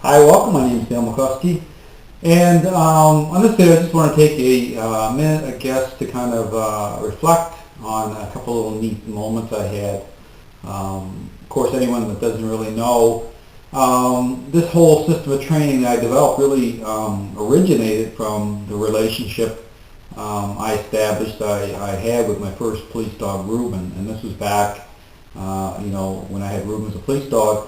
Hi, welcome. My name is McCluskey, and on this video, I just want to take a minute, I guess, to kind of reflect on a couple of neat moments I had. Of course, anyone that doesn't really know, this whole system of training that I developed really originated from the relationship I established, I had with my first police dog, Reuben, and this was back, when I had Reuben as a police dog.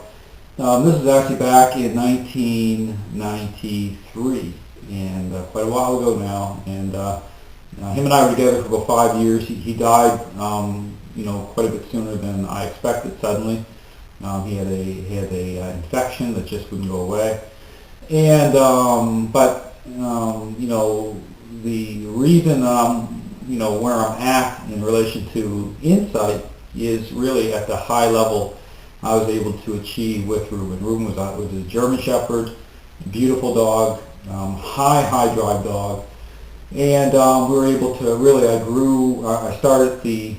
This is actually back in 1993, and quite a while ago now. And him and I were together for about 5 years. He died, quite a bit sooner than I expected. Suddenly, he had a infection that just wouldn't go away. And the reason where I'm at in relation to insight is really at the high level I was able to achieve with Reuben. Reuben was a German Shepherd, beautiful dog, high drive dog, and we were able to really. I started the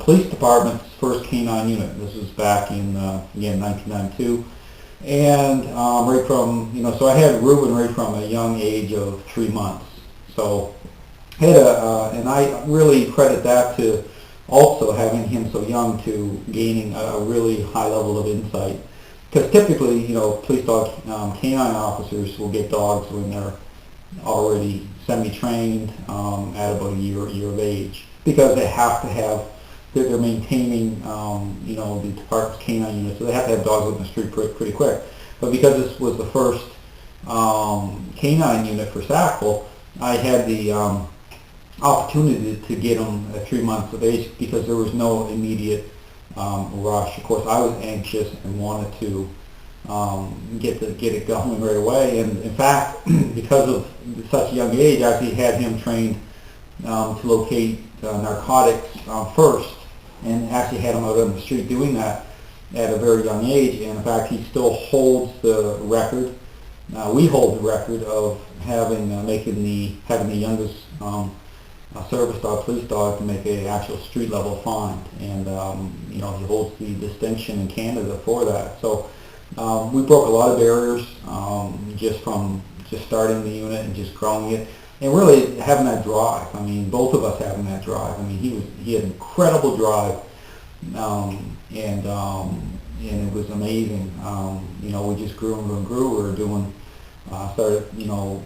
police department's first canine unit. This was back in 1992, and right from so I had Reuben right from a young age of 3 months. So I had and I really credit that to also having him so young to gaining a really high level of insight. Because typically, police dog canine officers will get dogs when they're already semi-trained at about a year of age, because they have to have, they're maintaining, the department's canine unit, so they have to have dogs out in the street pretty quick. But because this was the first canine unit for Sackville, I had the opportunity to get them at 3 months of age because there was no immediate rush. Of course, I was anxious and wanted to get it going right away. And in fact, because of such a young age, I actually had him trained to locate narcotics first, and actually had him out on the street doing that at a very young age. And in fact, he still holds the record. We hold the record of having the youngest service dog, police dog, to make a actual street level find, and he holds the distinction in Canada for that. So we broke a lot of barriers just from starting the unit and just growing it, and really having that drive. I mean, both of us having that drive. I mean, he had incredible drive, and it was amazing. We just grew and grew. We were doing started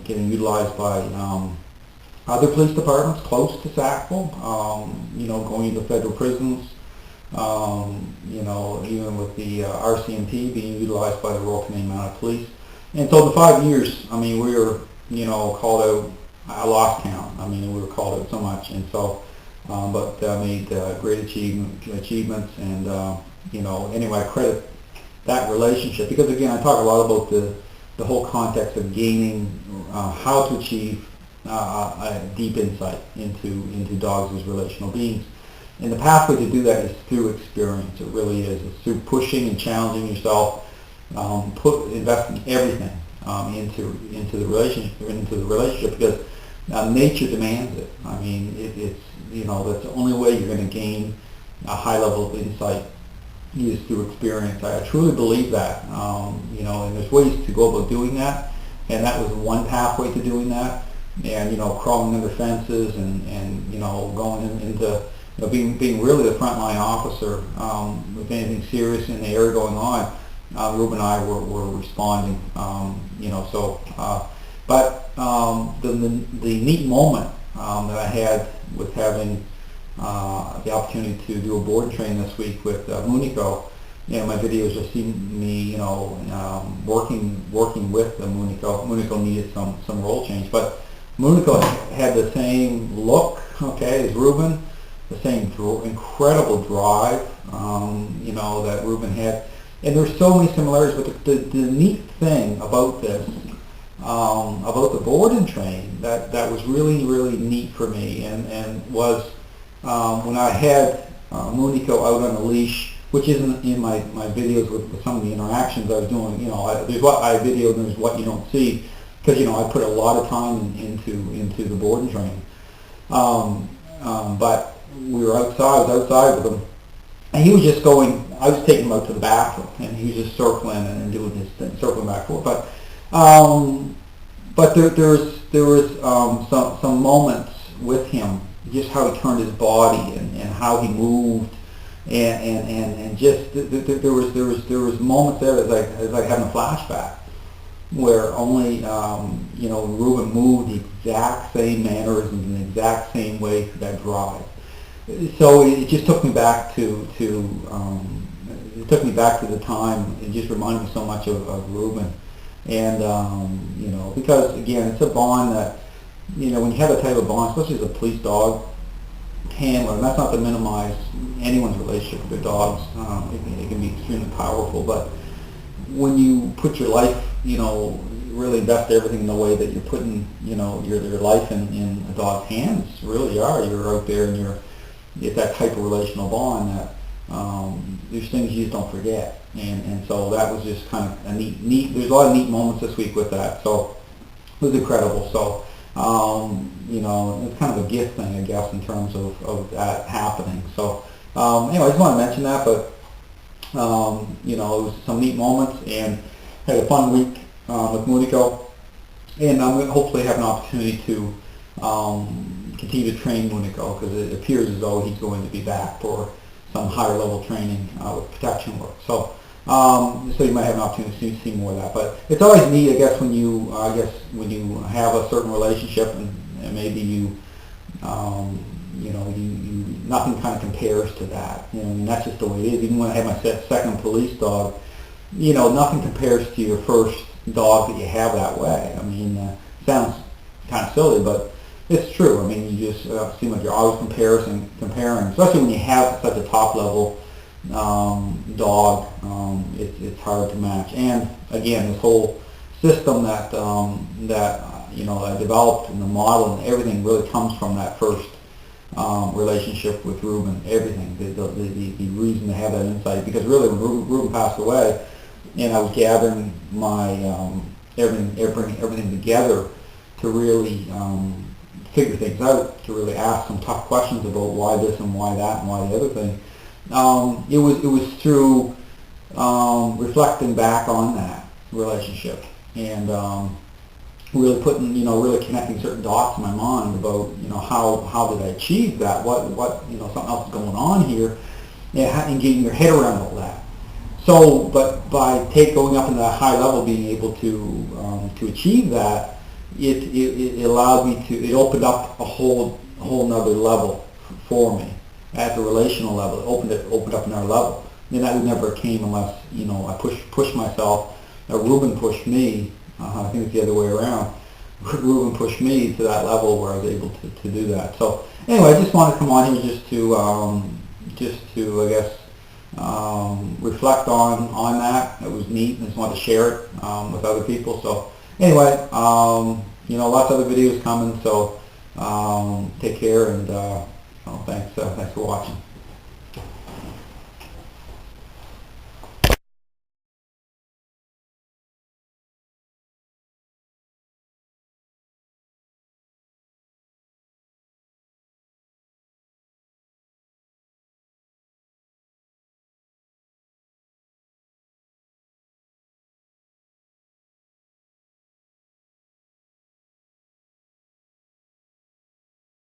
getting utilized by other police departments close to Sackville, going into federal prisons, even with the RCMP being utilized by the Royal Canadian Mounted Police. And so the 5 years, I mean, we were, called out. I lost count. I mean, we were called out so much, and so, but made great achievements, and anyway, I credit that relationship because, again, I talk a lot about the whole context of gaining how to achieve a deep insight into dogs as relational beings. And the pathway to do that is through experience. It really is. It's through pushing and challenging yourself, investing everything into the relationship because nature demands it. I mean, it's that's the only way you're going to gain a high level of insight is through experience. I truly believe that. And there's ways to go about doing that, and that was one pathway to doing that. And crawling under fences and going into being really the frontline officer with anything serious in the area going on. Reuben and I were responding. But the neat moment that I had with having the opportunity to do a board and train this week with Munico. My videos just see me working with Munico. Munico needed some role change, but Munico had the same look, as Reuben, the same incredible drive, that Reuben had. And there's so many similarities, but the neat thing about this, about the board and train, that was really, really neat for me, and was when I had Munico out on a leash, which isn't in my videos with some of the interactions I was doing. There's what I videoed and there's what you don't see. Because I put a lot of time into the board and training, but we were outside. I was outside with him, and he was just going. I was taking him out to the bathroom, and he was just circling and doing his thing, circling back and forth. But But there was some moments with him, just how he turned his body and how he moved, and just there was moments there as like having a flashback where only Ruben moved the exact same mannerisms in the exact same way through that drive. So it just took me back to the time. It just reminded me so much of Ruben, and because again, it's a bond that when you have that type of bond, especially as a police dog handler, and that's not to minimize anyone's relationship with their dogs. It can be extremely powerful, but when you put your life, really invest everything in the way that you're putting, your life in a dog's hands, really you're out there and it's that type of relational bond that there's things you just don't forget. And so that was just kind of a neat, there's a lot of neat moments this week with that. So it was incredible. So, it's kind of a gift thing, I guess, in terms of that happening. So, anyway, I just want to mention that, but, it was some neat moments, and had a fun week with Munico, and I'm going to hopefully have an opportunity to continue to train Munico, because it appears as though he's going to be back for some higher level training with protection work. So you might have an opportunity to see more of that. But it's always neat, I guess, when you have a certain relationship and maybe nothing kind of compares to that. And that's just the way it is. Even when I had my second police dog, nothing compares to your first dog that you have that way. I mean, sounds kind of silly, but it's true. I mean, you just seem like you're always comparing, especially when you have such a top level dog. It's hard to match. And again, this whole system that I developed and the model and everything really comes from that first relationship with Ruben. Everything, the reason to have that insight, because really when Ruben passed away, and I was gathering my everything together to really figure things out, to really ask some tough questions about why this and why that and why the other thing. It was through reflecting back on that relationship and really putting, really connecting certain dots in my mind about, how did I achieve that? What something else is going on here, and getting your head around all that. So, but by going up into that high level, being able to achieve that, it allowed me to. It opened up a whole nother level for me at the relational level. It opened up another level. And that would never came unless I pushed myself. Ruben pushed me. I think it's the other way around. Ruben pushed me to that level where I was able to do that. So anyway, I just wanted to come on here just to I guess reflect on that. It was neat, and I just wanted to share it with other people. So anyway, lots of other videos coming. So take care, and thanks for watching.